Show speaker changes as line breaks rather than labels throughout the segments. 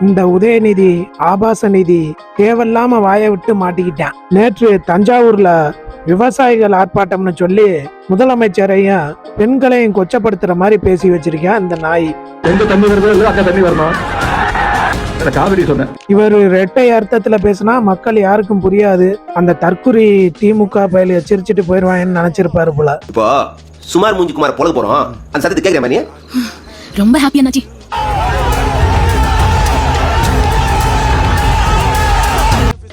இந்த உதயநிதி ஆபாச நிதி தேவையில்லாம வாயை விட்டு மாட்டிக்கிட்டான். நேற்று தஞ்சாவூர்ல விவசாயிகள் ஆர்ப்பாட்டம்னு சொல்லி முதலமைச்சரையும் பெண்களையும் கொச்சப்படுத்துற மாதிரி பேசி வச்சிருக்கேன் இந்த நாய்.
எங்க தண்ணி வருதோ இல்ல அங்க தண்ணி வரணும். காவிரி சொன்னேன்.
இவர் இரட்டை அர்த்தத்துல பேசினா மக்கள் யாருக்கும் புரியாது. அந்த தற்குறி திமுக பயில எச்சரிச்சுட்டு போயிருவாங்கன்னு நினைச்சிருப்பாரு போல.
இப்போ சுமார் மூஞ்சி குமார் பொழுது போறோம். அந்த சத்தத்தை கேட்கிற மாதிரி
ரொம்ப ஹாப்பியா நாச்சி.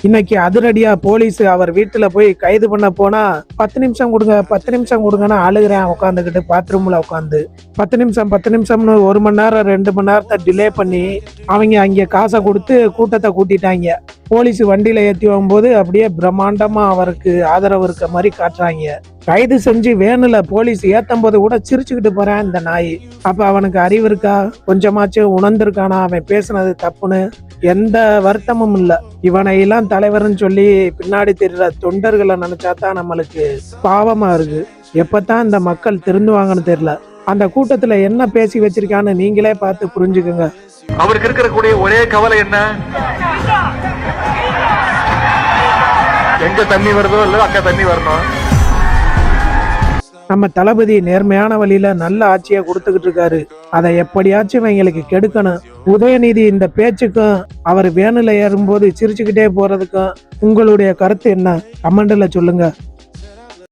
இன்னைக்கு அதிரடியா போலீஸ் அவர் வீட்டுல போய் கைது பண்ண போனா 10 நிமிஷம் கொடுங்க 10 நிமிஷம் கொடுங்கன்னு அழுகிறேன் உட்காந்துக்கிட்டு பாத்ரூம்ல உட்காந்து 10 நிமிஷம்னு 1 மணி நேரம் 2 மணி நேரத்தை டிலே பண்ணி அவங்க அங்க காசை கொடுத்து கூட்டத்தை கூட்டிட்டாங்க. போலீஸ் வண்டியில ஏற்றி வரும்போது அப்படியே பிரம்மாண்டமா அவருக்கு ஆதரவு இருக்க மாதிரி காட்டுறாங்க. கைது செஞ்சு வேணுல போலீஸ் ஏத்தும் போது கூட சிரிச்சுக்கிட்டு போறான் இந்த நாய். அப்ப அவனுக்கு அறிவு இருக்கா? கொஞ்சமாச்சும் உணர்ந்திருக்கானா அவன் பேசுனது தப்புன்னு? எந்த வருத்தமும் இல்ல. இவனை எல்லாம் தலைவர்னு சொல்லி பின்னாடி தெரிகிற தொண்டர்களை நினைச்சாதான் நம்மளுக்கு பாவமா இருக்கு. எப்பதான் இந்த மக்கள் திருந்துவாங்கன்னு தெரியல. அந்த கூட்டத்துல என்ன பேசி வச்சிருக்கான்னு நீங்களே பார்த்து புரிஞ்சுக்குங்க.
அவருக்கு இருக்கிற கூடிய ஒரே கவலை என்ன? எங்க தண்ணி வருதோ இல்ல அங்க தண்ணி வரணும்.
நம்ம தளபதி நேர்மையான வழியில நல்ல ஆட்சியை கொடுத்துக்கிட்டு இருக்காரு. அதை எப்படியாச்சும் இவங்களுக்கு கெடுக்கணும். உதயநிதி இந்த பேச்சுக்கும் அவர் வேணுல ஏறும்போது சிரிச்சுக்கிட்டே போறதுக்கும் உங்களுடைய கருத்து என்ன? கமெண்ட்ல சொல்லுங்க.